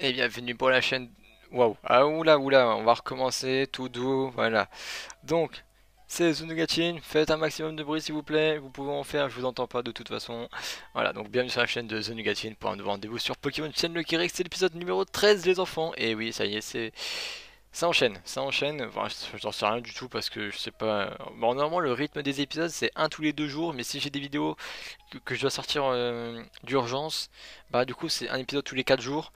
Et bienvenue pour la chaîne. Waouh, ah oula oula, on va recommencer tout doux, voilà. Donc, c'est Zunugatchin, faites un maximum de bruit s'il vous plaît, vous pouvez en faire, je vous entends pas de toute façon. Voilà, donc bienvenue sur la chaîne de Zunugatchin pour un nouveau rendez-vous sur Pokémon Chaîne le Kirek, c'est l'épisode numéro 13 les enfants. Et oui, ça y est, c'est... Ça enchaîne, enfin, j'en sais rien du tout parce que je sais pas... Bon, normalement le rythme des épisodes c'est un tous les 2 jours, mais si j'ai des vidéos que je dois sortir d'urgence, bah du coup c'est un épisode tous les 4 jours.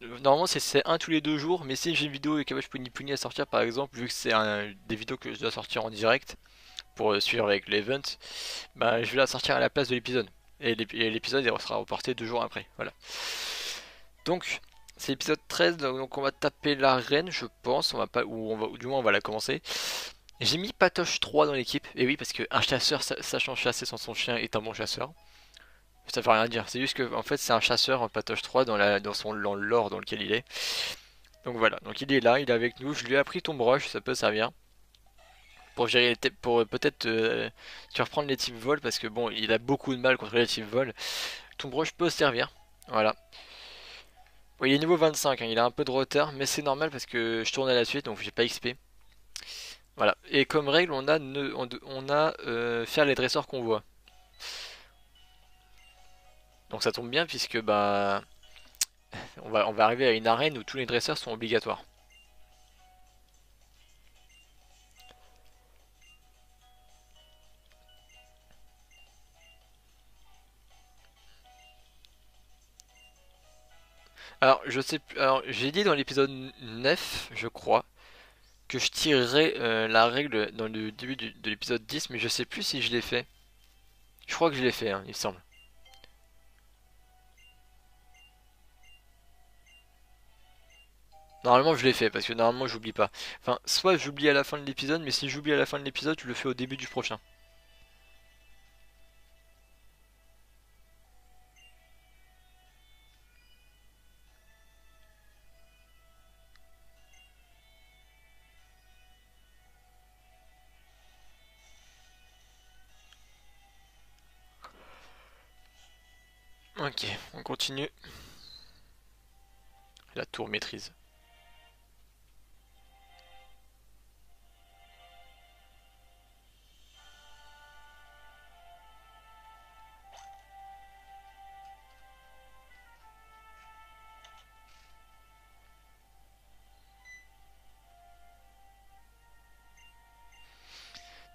Normalement c'est un tous les 2 jours, mais si j'ai une vidéo et que je peux ni puni à sortir par exemple, vu que c'est des vidéos que je dois sortir en direct pour suivre avec l'event, bah je vais la sortir à la place de l'épisode. Et l'épisode il sera reporté 2 jours après. Voilà. Donc c'est l'épisode 13, donc on va taper l'arène je pense, on va pas, ou du moins on va la commencer. J'ai mis Patoche 3 dans l'équipe, et oui parce qu'un chasseur sachant chasser sans son chien est un bon chasseur. Ça veut rien dire, c'est juste que en fait c'est un chasseur en Patoche 3 dans le lore dans lequel il est. Donc voilà, donc il est là, il est avec nous. Je lui ai appris ton brush, ça peut servir pour gérer pour peut-être surprendre les types vol parce que bon, il a beaucoup de mal contre les types vol. Ton brush peut servir. Voilà. Bon, il est niveau 25, hein, il a un peu de retard, mais c'est normal parce que je tourne à la suite donc j'ai pas XP. Voilà. Et comme règle, on a faire les dresseurs qu'on voit. Donc ça tombe bien puisque bah on va arriver à une arène où tous les dresseurs sont obligatoires. Alors, je sais plus. Alors, j'ai dit dans l'épisode 9, je crois, que je tirerais la règle dans le début de l'épisode 10, mais je sais plus si je l'ai fait. Je crois que je l'ai fait, hein, il me semble. Normalement, je l'ai fait, parce que normalement, j'oublie pas. Enfin, soit j'oublie à la fin de l'épisode, mais si j'oublie à la fin de l'épisode, je le fais au début du prochain. Ok, on continue. La tour maîtrise.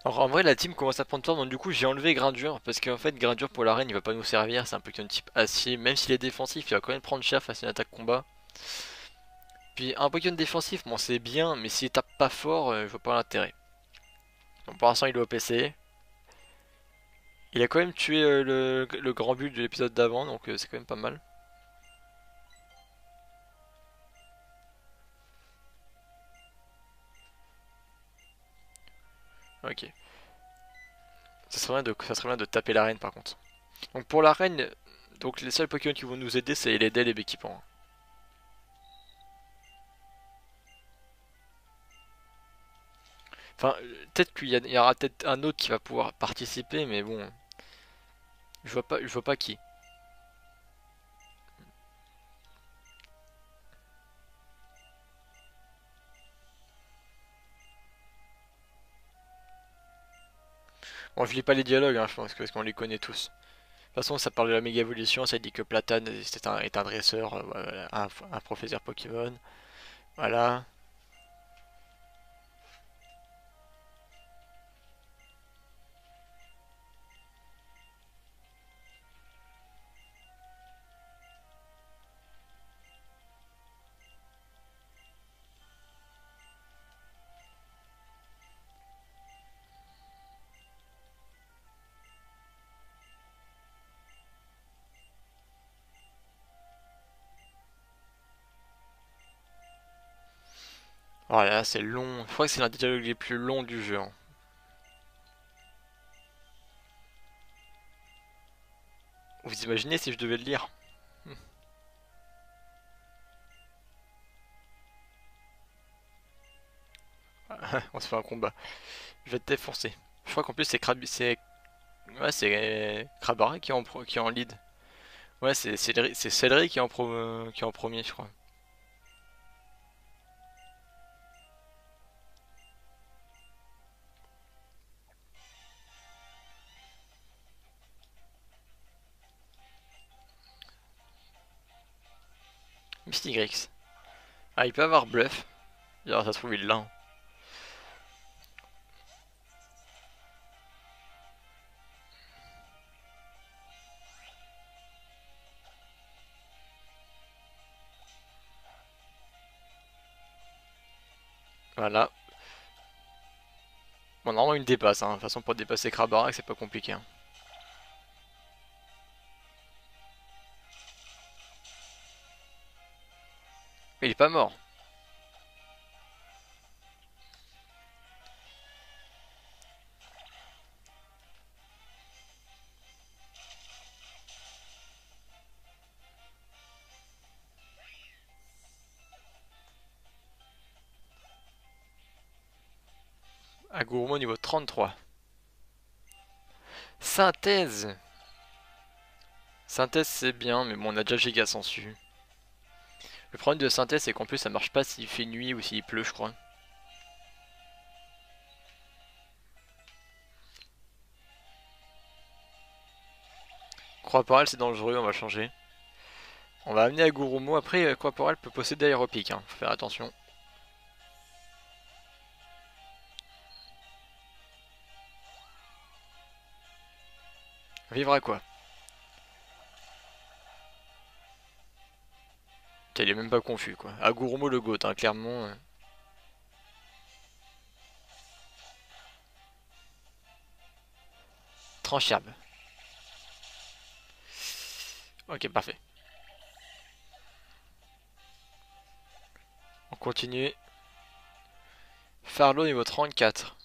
Alors en vrai la team commence à prendre forme donc du coup j'ai enlevé Gradure parce qu'en fait Gradure pour l'arène il va pas nous servir, c'est un Pokémon type acier, même s'il est défensif il va quand même prendre cher face à une attaque combat. Puis un Pokémon défensif bon c'est bien mais s'il tape pas fort je vois pas l'intérêt. Donc pour l'instant il est au PC. Il a quand même tué le grand but de l'épisode d'avant donc c'est quand même pas mal. Ok. Ça serait bien de taper l'arène par contre. Donc pour l'arène, donc les seuls Pokémon qui vont nous aider c'est les Del et Béquipan. Enfin, peut-être qu'il y aura peut-être un autre qui va pouvoir participer, mais bon, je vois pas qui. Bon, je lis pas les dialogues, hein, je pense que parce qu'on les connaît tous. De toute façon, ça parle de la méga évolution, ça dit que Platane est un dresseur, voilà, un professeur Pokémon. Voilà. Voilà, c'est long. Je crois que c'est l'un des dialogues les plus longs du jeu, hein. Vous imaginez si je devais le lire? On se fait un combat. Je vais te défoncer. Je crois qu'en plus c'est Crabara qui est en lead. Ouais, c'est Céleri qui est en premier, je crois. Mystigrix. Ah, il peut avoir bluff. Alors, ça se trouve, il l'a, hein. Voilà. Bon, normalement, il me dépasse, hein. De toute façon, pour dépasser Krabarak, c'est pas compliqué, hein. Mais il est pas mort. Agouromo niveau 33. Synthèse. Synthèse, c'est bien, mais bon, on a déjà Giga Sensu. Le problème de synthèse, c'est qu'en plus, ça marche pas s'il fait nuit ou s'il pleut, je crois. Croix c'est dangereux, on va changer. On va amener Agouromo. Après, Croix peut posséder Aéropic, hein. Faut faire attention. Vivre à quoi? Putain, il est même pas confus, quoi. Agouromo le GOAT, hein, clairement. Tranchirbe. Ok, parfait. On continue. Farlo niveau 34.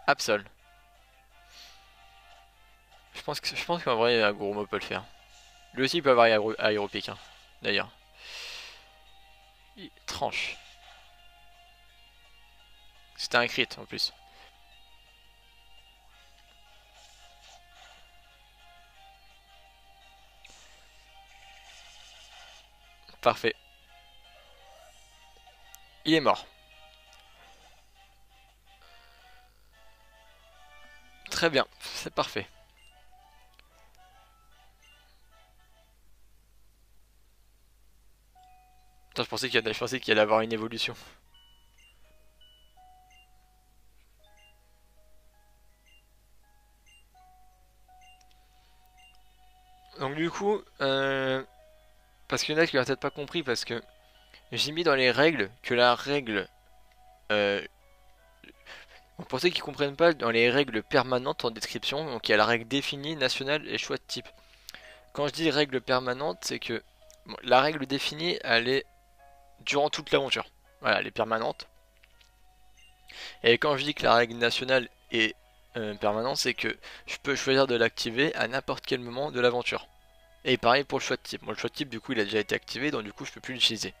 Absol. Je pense qu'en vrai, Agouromo peut le faire. Lui aussi, il peut avoir Aéropic, hein, d'ailleurs. Tranche. C'était un crit, en plus. Parfait. Il est mort. Très bien, c'est parfait. Putain, je pensais qu'il allait avoir une évolution. Donc du coup, parce qu'il y en a qui n'ont peut-être pas compris, parce que j'ai mis dans les règles que la règle... Euh, pour ceux qui comprennent pas, dans les règles permanentes en description, donc il y a la règle définie, nationale et choix de type. Quand je dis règle permanente, c'est que bon, la règle définie, elle est durant toute l'aventure. Voilà, elle est permanente. Et quand je dis que la règle nationale est permanente, c'est que je peux choisir de l'activer à n'importe quel moment de l'aventure. Et pareil pour le choix de type. Moi, le choix de type, du coup, il a déjà été activé, donc du coup, je peux plus l'utiliser.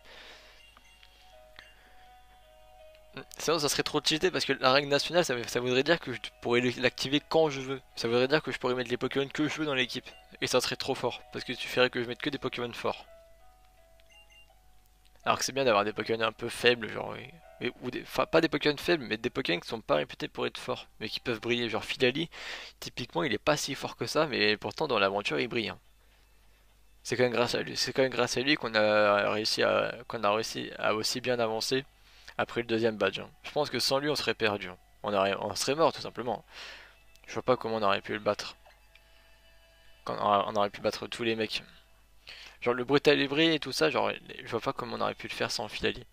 Sinon, ça serait trop cheaté parce que la règle nationale, ça voudrait dire que je pourrais l'activer quand je veux. Ça voudrait dire que je pourrais mettre les Pokémon que je veux dans l'équipe. Et ça serait trop fort parce que tu ferais que je mette que des Pokémon forts. Alors que c'est bien d'avoir des Pokémon un peu faibles, genre. Enfin, pas des Pokémon faibles, mais des Pokémon qui sont pas réputés pour être forts, mais qui peuvent briller. Genre Filali, typiquement, il est pas si fort que ça, mais pourtant dans l'aventure, il brille, hein. C'est quand même grâce à lui qu'on a réussi à aussi bien avancer après le deuxième badge, hein. Je pense que sans lui, on serait perdu, hein. On serait mort tout simplement. Je vois pas comment on aurait pu le battre. On aurait pu battre tous les mecs. Genre le brutal et tout ça, genre je vois pas comment on aurait pu le faire sans Filali. De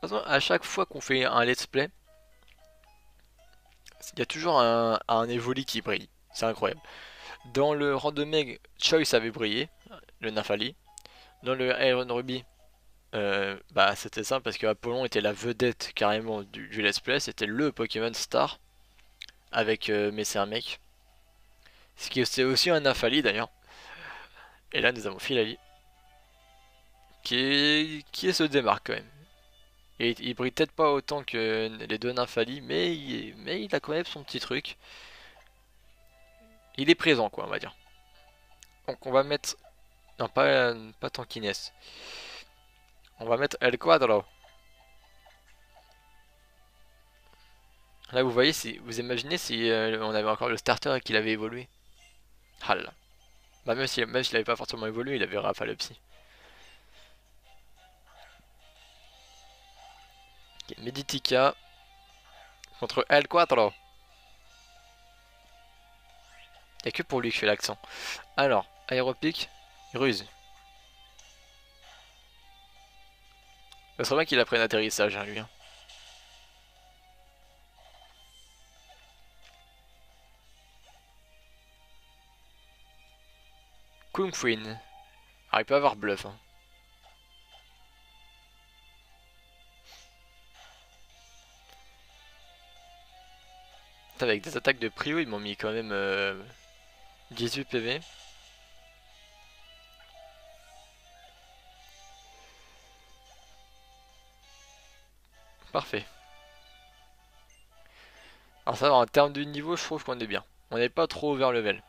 toute façon, à chaque fois qu'on fait un let's play, il y a toujours un Evoli qui brille. C'est incroyable. Dans le random egg, Choice avait brillé, le Nafali. Dans le Iron Ruby, bah c'était simple parce que Apollon était la vedette carrément du let's play. C'était le Pokémon star avec Messermec. Ce qui est aussi un Nafali d'ailleurs. Et là nous avons Filali qui se démarque quand même. Il brille peut-être pas autant que les deux Nymphali, mais il a quand même son petit truc. Il est présent quoi on va dire. Donc on va mettre... Non pas Tankines. On va mettre El Cuadro. Là vous voyez si vous imaginez si on avait encore le starter et qu'il avait évolué. Ah là. Bah même s'il avait pas forcément évolué, il avait Rafa le psy. Ok, Meditica contre El Cuadro. Y'a que pour lui que je fais l'accent. Alors, aéropic, ruse. Ce serait bien qu'il apprenne atterrissage, hein, lui. Hein. Kung Fuin. Ah, il peut avoir bluff. Hein. Putain, avec des attaques de prio, ils m'ont mis quand même 18 PV. Parfait. Alors ça, en termes de niveau, je trouve qu'on est bien. On n'est pas trop over level.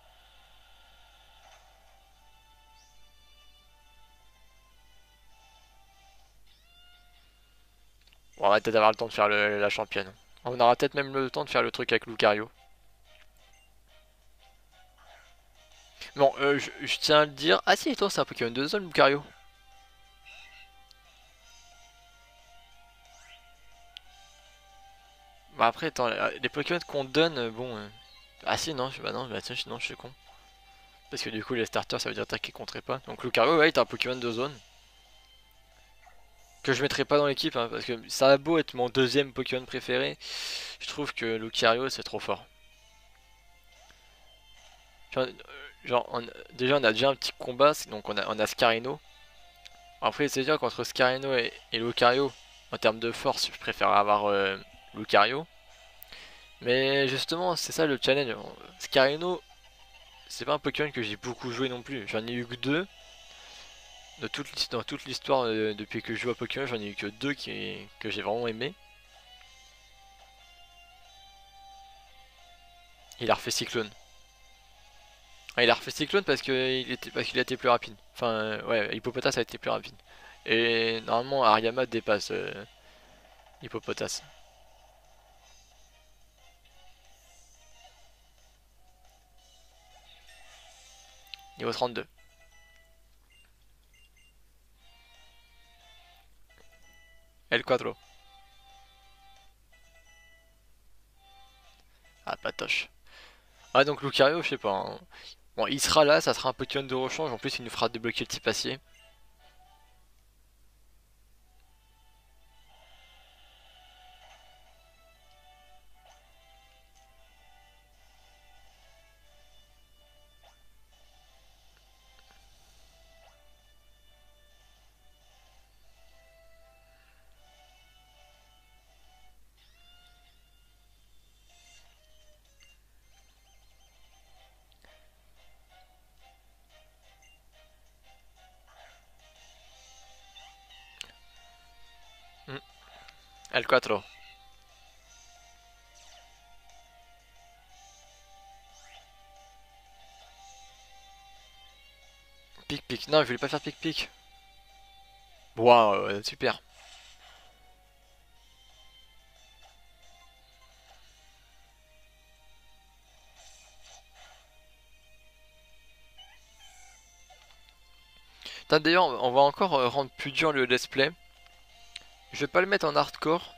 Bon, on va peut-être avoir le temps de faire la championne. On aura peut-être même le temps de faire le truc avec Lucario. Bon, je tiens à le dire. Ah si, toi, c'est un Pokémon de zone, Lucario. Bah après, attends, les Pokémon qu'on donne, bon... Ah si, non, bah non, bah tiens, non, je suis con. Parce que du coup, les starters, ça veut dire attaquer contre pas. Donc Lucario, ouais, il est un Pokémon de zone. Que je mettrai pas dans l'équipe, hein, parce que ça a beau être mon deuxième Pokémon préféré. Je trouve que Lucario, c'est trop fort. Genre, déjà, on a déjà un petit combat, donc on a Scarino. Après, c'est dire qu'entre Scarino et Lucario, en termes de force, je préfère avoir Lucario. Mais justement, c'est ça le challenge. Scarino, c'est pas un Pokémon que j'ai beaucoup joué non plus. J'en ai eu que deux. Dans toute l'histoire, depuis que je joue à Pokémon, j'en ai eu que deux que j'ai vraiment aimé. Il a refait Cyclone. Ah, il a refait Cyclone parce qu'il a été plus rapide. Enfin, ouais, Hippopotas a été plus rapide. Et normalement, Ariama dépasse Hippopotas. Niveau 32. El Quadro. Ah, patoche. Ah, donc Lucario, je sais pas. Hein. Bon, il sera là, ça sera un Pokémon de rechange. En plus, il nous fera débloquer le type acier. Hmm. El Quattro. Pic-pic. Non, je voulais pas faire pic-pic. Waouh, super. D'ailleurs, on va encore rendre plus dur le let's play. Je vais pas le mettre en hardcore.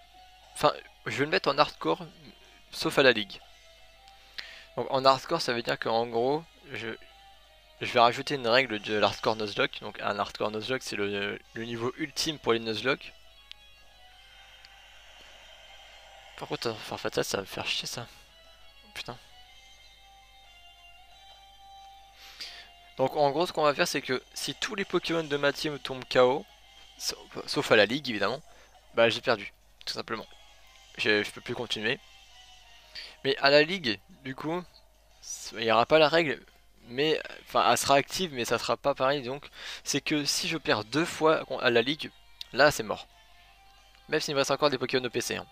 Enfin, je vais le mettre en hardcore, sauf à la ligue. Donc en hardcore, ça veut dire qu'en gros, je vais rajouter une règle de l'hardcore Nuzlocke. Donc un hardcore Nuzlocke, c'est le niveau ultime pour les Nuzlocke. Par contre, Farfetch'd, ça va me faire chier ça. Putain. Donc en gros, ce qu'on va faire, c'est que si tous les Pokémon de ma team tombent KO, sauf à la ligue évidemment, bah j'ai perdu, tout simplement. Je peux plus continuer. Mais à la ligue, du coup, il n'y aura pas la règle, mais enfin, elle sera active, mais ça sera pas pareil. Donc, c'est que si je perds deux fois à la ligue, là c'est mort. Même s'il me reste encore des Pokémon de PC. Hein.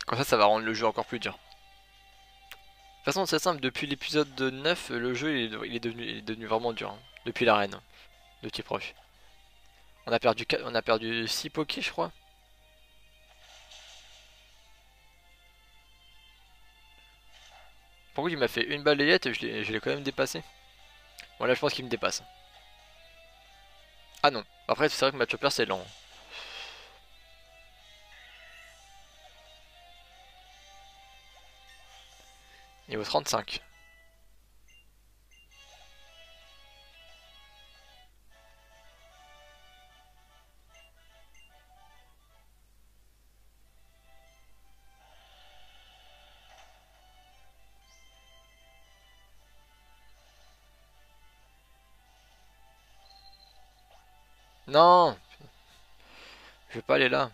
Comme ça va rendre le jeu encore plus dur. De toute façon, c'est simple, depuis l'épisode 9, le jeu il est devenu vraiment dur, hein. Depuis l'arène, hein, de type proche. On a perdu 6 pokés, je crois. Pour contre, il m'a fait une balayette et je l'ai quand même dépassé. Bon, là, je pense qu'il me dépasse. Ah non. Après, c'est vrai que Match c'est lent. Niveau 35. Non, je vais pas aller là.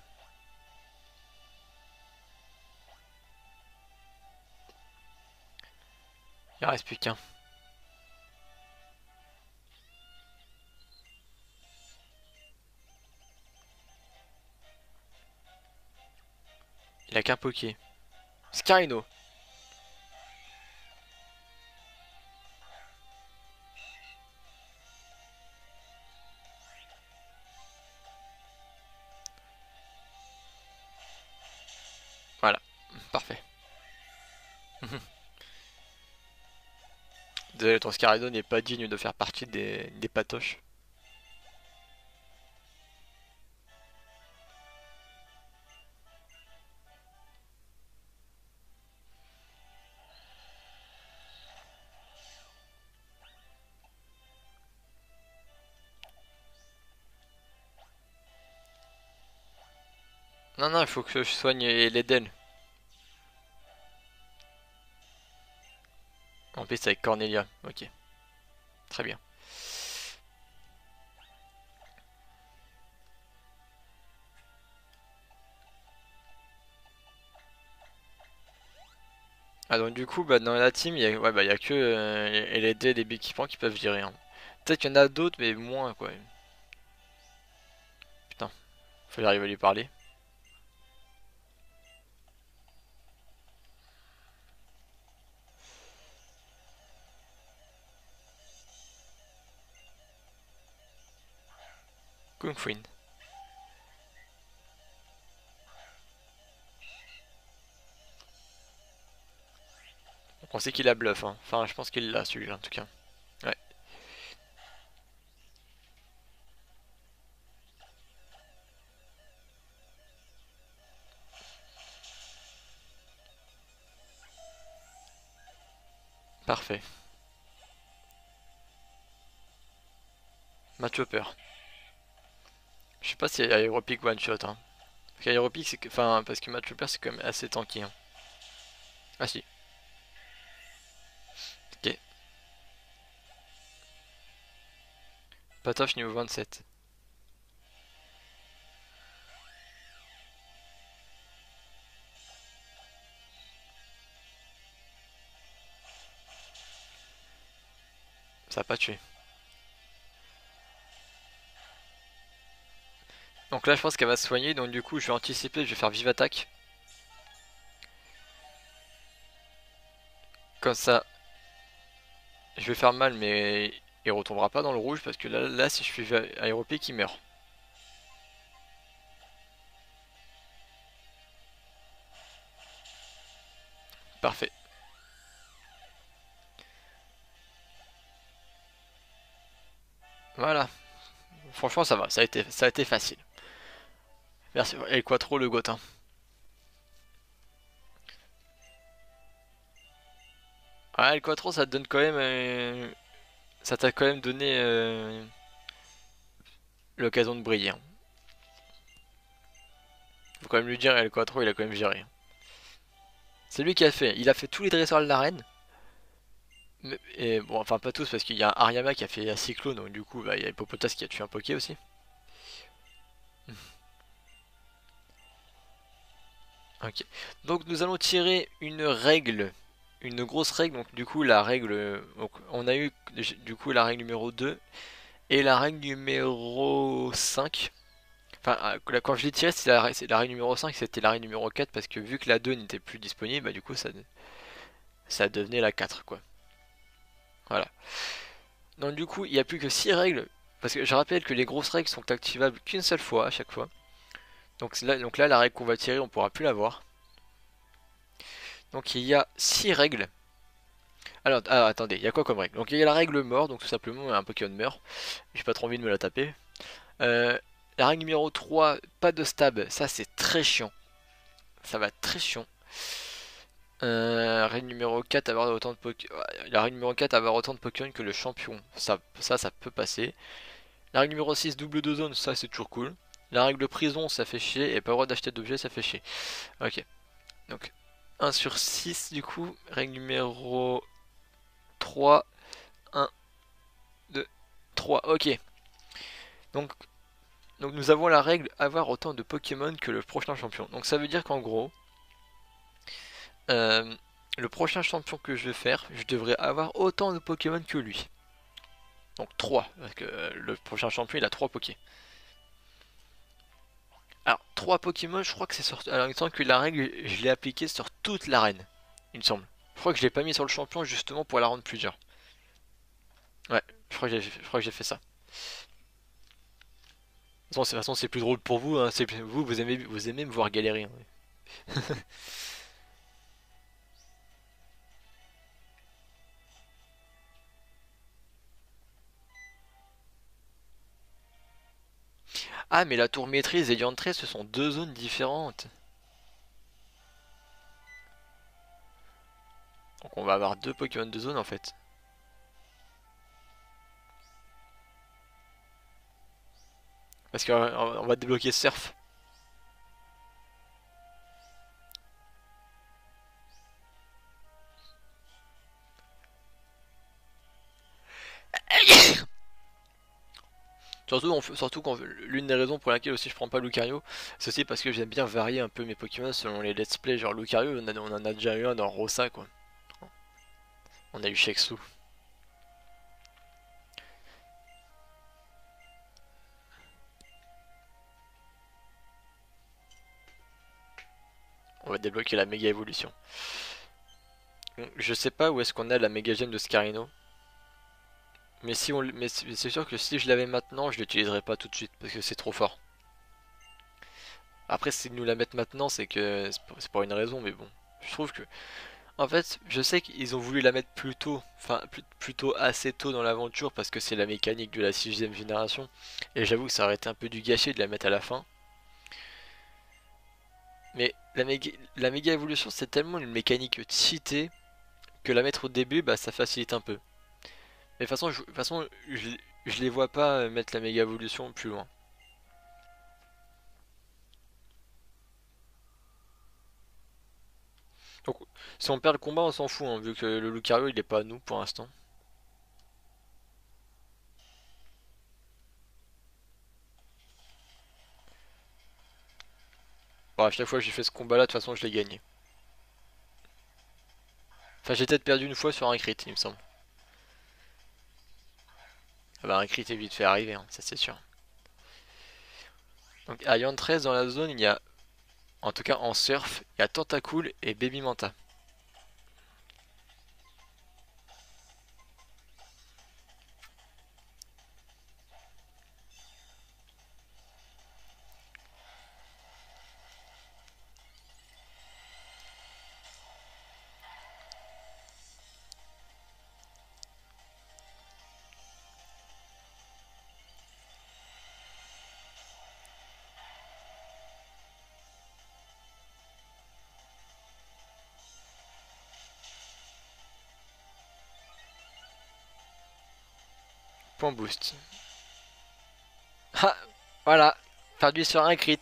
Il en reste plus qu'un. Il a qu'un poké. Scarino. Voilà, parfait. Désolé, ton Scarino n'est pas digne de faire partie des patoches. Non, non, il faut que je soigne l'Eden. En plus, avec Cornelia. Ok, très bien. Ah, donc du coup, bah, dans la team, il y a que LED et les Big Équipements qui peuvent virer, hein. Peut-être qu'il y en a d'autres, mais moins, quoi. Putain, faut que j'arrive à lui parler. Kung Fuin. On sait qu'il a bluff, hein. Enfin, je pense qu'il l'a, celui-là, en tout cas. Ouais, parfait. Match Hopper. Je sais pas si Aeropic one shot, hein. Parce qu'Aeropic, c'est que. Enfin, parce que Match Hopper, c'est quand même assez tanky, hein. Ah si, ok. Patoche niveau 27. Ça a pas tué. Donc là, je pense qu'elle va se soigner. Donc du coup, je vais anticiper. Je vais faire vive attaque. Comme ça, je vais faire mal, mais il retombera pas dans le rouge. Parce que là si je fais Aéropic, il meurt. Parfait. Voilà. Franchement, ça va. Ça a été facile. Merci. Et Quattro, le goth, hein. Ah, El Quattro, ça te donne quand même. Ça t'a quand même donné l'occasion de briller, hein. Faut quand même lui dire, El Quattro, il a quand même géré, hein. C'est lui qui a fait. Il a fait tous les dresseurs de l'arène. Et bon, enfin pas tous, parce qu'il y a Ariama qui a fait un cyclone, donc du coup, bah, il y a Hippopotas qui a tué un Poké aussi. Ok. Donc nous allons tirer une règle. Une grosse règle. Donc du coup, la règle. Donc, on a eu du coup la règle numéro 2 et la règle numéro 5. Enfin, quand je l'ai tiré, c'est l'arrêt numéro 5, c'était l'arrêt numéro 4 parce que vu que la 2 n'était plus disponible, bah du coup ça devenait la 4 quoi. Voilà. Donc du coup, il n'y a plus que 6 règles, parce que je rappelle que les grosses règles sont activables qu'une seule fois à chaque fois. Donc là, la règle qu'on va tirer, on pourra plus la voir. Donc il y a 6 règles. Alors, attendez, il y a quoi comme règle? Donc il y a la règle mort, donc tout simplement un Pokémon meurt. J'ai pas trop envie de me la taper. Euh, la règle numéro 3, pas de stab, ça c'est très chiant. Ça va être très chiant. Règle numéro 4, avoir autant de la règle numéro 4, avoir autant de Pokémon que le champion. Ça peut passer. La règle numéro 6, double de zone, ça c'est toujours cool. La règle prison, ça fait chier. Et pas le droit d'acheter d'objets, ça fait chier. Ok. Donc 1 sur 6 du coup. Règle numéro 3. 1, 2, 3. Ok. Donc, donc nous avons la règle avoir autant de Pokémon que le prochain champion. Donc ça veut dire qu'en gros, euh, le prochain champion que je vais faire, je devrais avoir autant de Pokémon que lui. Donc 3, parce que le prochain champion il a 3 Poké. Alors 3 Pokémon, je crois que c'est sur... Alors il me semble que la règle, je l'ai appliquée sur toute l'arène, il me semble. Je crois que je l'ai pas mis sur le champion justement pour la rendre plus dure. Ouais, je crois que j'ai fait ça. De toute façon, c'est plus drôle pour vous, hein. Vous aimez me voir galérer, hein. Ah, mais la tour maîtrise et l'entrée, ce sont deux zones différentes. Donc on va avoir deux Pokémon de zone en fait. Parce qu'on va débloquer Surf. Surtout quand l'une des raisons pour laquelle aussi je prends pas Lucario, c'est aussi parce que j'aime bien varier un peu mes Pokémon selon les let's play. Genre Lucario, on en a déjà eu un dans Rosa quoi. On a eu Sheksu. On va débloquer la méga évolution. Je sais pas où est-ce qu'on a la méga gemme de Scarino. Mais c'est sûr que si je l'avais maintenant, je l'utiliserais pas tout de suite parce que c'est trop fort. Après, s'ils nous la mettent maintenant, c'est que c'est pour une raison, mais bon. Je trouve que, en fait, je sais qu'ils ont voulu la mettre plus tôt, enfin plutôt assez tôt dans l'aventure parce que c'est la mécanique de la sixième génération. Et j'avoue que ça aurait été un peu du gâchis de la mettre à la fin. Mais la méga évolution, c'est tellement une mécanique cheatée que la mettre au début, bah ça facilite un peu. Mais de toute façon, je les vois pas mettre la méga évolution plus loin. Donc, si on perd le combat, on s'en fout, hein, vu que le Lucario il est pas à nous pour l'instant. Bon, à chaque fois que j'ai fait ce combat là, de toute façon, je l'ai gagné. Enfin, j'ai peut-être perdu une fois sur un crit, il me semble. Ah bah, un crit est vite fait arriver, hein, ça c'est sûr. Donc, à Yantress, dans la zone, il y a, en tout cas en surf, il y a Tentacool et Baby Manta. Point boost. Ah, voilà, perdu sur un crit.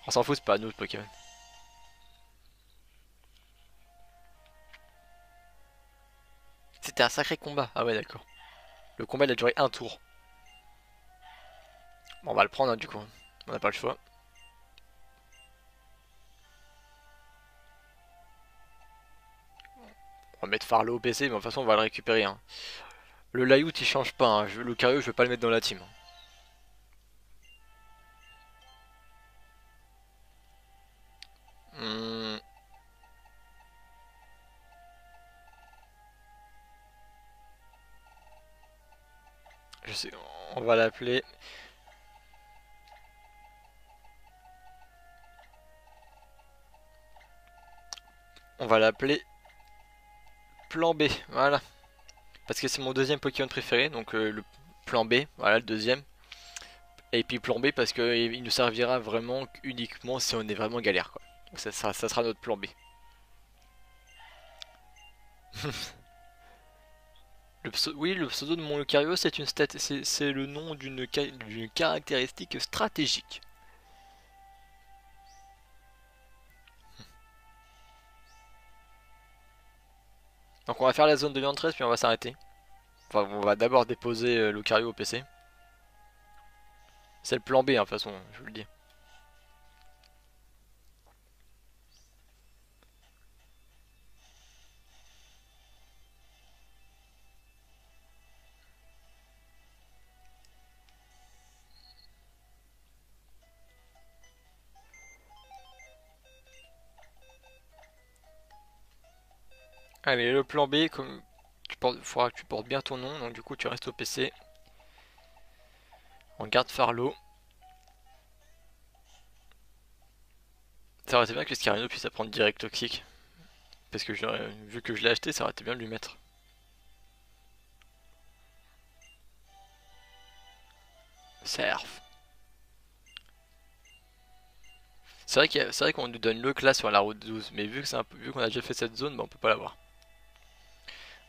On s'en fout, c'est pas à nous le Pokémon. C'était un sacré combat. Ah ouais, d'accord. Le combat il a duré un tour. Bon, on va le prendre hein, du coup. On n'a pas le choix. On va mettre Farlo au PC, mais de toute façon on va le récupérer, hein. Le layout il change pas, hein. Le Lucario je vais pas le mettre dans la team. sais, on va l'appeler. On va l'appeler Plan B, voilà. Parce que c'est mon deuxième Pokémon préféré, donc le Plan B, voilà le deuxième. Et puis Plan B parce qu'il nous servira vraiment uniquement si on est vraiment galère, quoi. Donc ça sera notre Plan B. Oui, le pseudo de mon Lucario, c'est le nom d'une caractéristique stratégique. Donc on va faire la zone de viande 13 puis on va s'arrêter. Enfin, on va d'abord déposer Lucario au PC. C'est le plan B, hein, de toute façon, je vous le dis. Allez, le plan B, comme faudra que tu portes bien ton nom, donc du coup tu restes au PC. On garde Farlo. Ça aurait été bien que Scarino puisse apprendre direct toxique. Parce que vu que je l'ai acheté, ça aurait été bien de lui mettre. Surf. C'est vrai qu'on nous donne le class sur la route 12, mais vu qu'on a déjà fait cette zone, bah on peut pas l'avoir.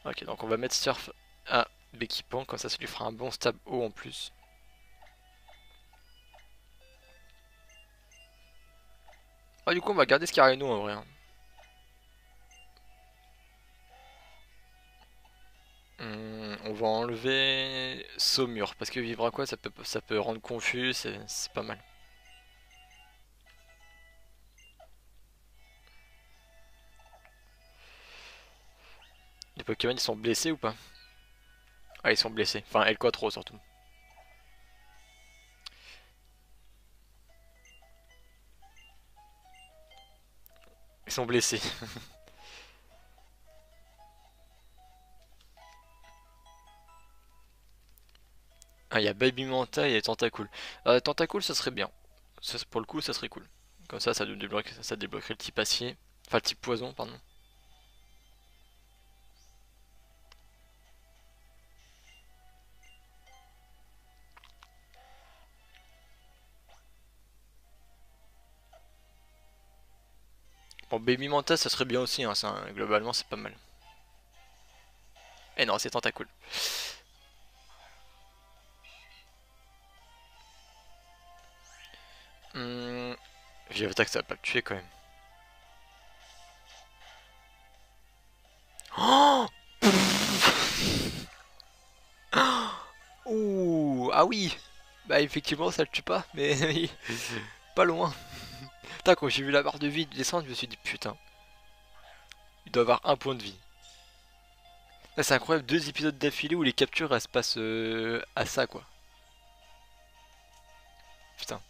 Ok, donc on va mettre Surf à Béquipan, comme ça lui fera un bon stab haut en plus. Ah, du coup on va garder Scarino en vrai, hein. On va enlever Saumur, parce que vivre à quoi ça peut rendre confus, c'est pas mal. Les Pokémon ils sont blessés ou pas? Ah, ils sont blessés, enfin El Quattro surtout. Ils sont blessés. Ah, il y a Baby Manta et Tentacool. Tentacool ça serait bien. Pour le coup ça serait cool. Comme ça débloquerait le type acier. Enfin le type poison, pardon. Bon, Baby Manta ça serait bien aussi, hein, globalement c'est pas mal. Eh non, c'est Tentacool. Hum, J'ai attaque ça va pas le tuer quand même. Oh. Ouh, ah oui. Bah effectivement ça le tue pas, mais pas loin. Putain, quand j'ai vu la barre de vie descendre, je me suis dit putain, il doit avoir un point de vie. Là, c'est incroyable, 2 épisodes d'affilée où les captures elles se passent à ça quoi. Putain,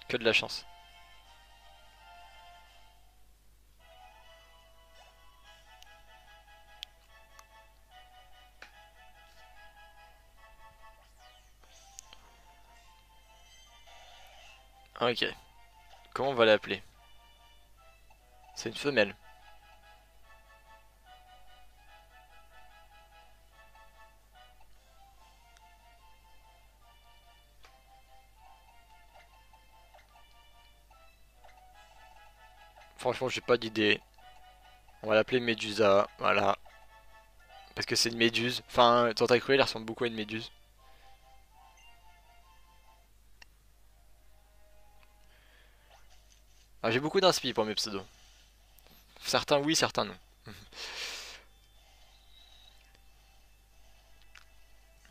que de la chance. Ok, comment on va l'appeler? C'est une femelle. Franchement, j'ai pas d'idée. On va l'appeler Médusa, voilà. Parce que c'est une méduse. Enfin, Tentacruel, elle ressemble beaucoup à une méduse. Ah, j'ai beaucoup d'inspi pour mes pseudos. Certains oui, certains non.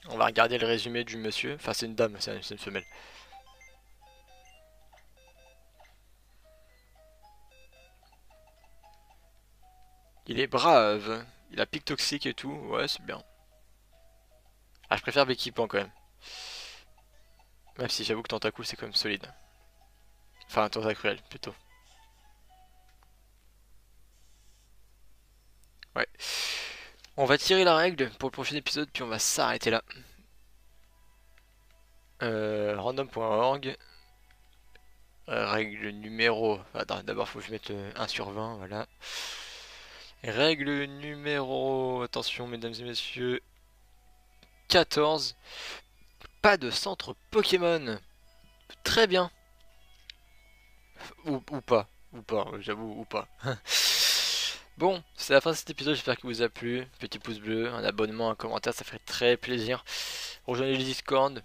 On va regarder le résumé du monsieur. Enfin, c'est une dame, c'est une femelle. Il est brave. Il a pic toxique et tout. Ouais, c'est bien. Ah, je préfère Becky Pan quand même. Même si j'avoue que Tentacool c'est quand même solide. Enfin, Tentacruel plutôt. Ouais. On va tirer la règle pour le prochain épisode, puis on va s'arrêter là. Random.org. Règle numéro. Attends, d'abord faut que je mette 1 sur 20, voilà. Règle numéro. Attention, mesdames et messieurs. 14. Pas de centre Pokémon. Très bien. Ou pas. Ou pas, j'avoue, ou pas. Bon, c'est la fin de cet épisode, j'espère qu'il vous a plu. Petit pouce bleu, un abonnement, un commentaire, ça ferait très plaisir. Rejoignez le Discord,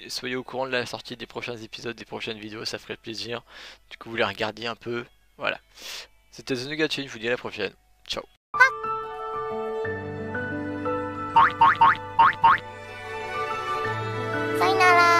soyez au courant de la sortie des prochains épisodes, des prochaines vidéos, ça ferait plaisir. Du coup, vous les regardiez un peu. Voilà. C'était The Nugatchin, je vous dis à la prochaine. Ciao. Sayonara.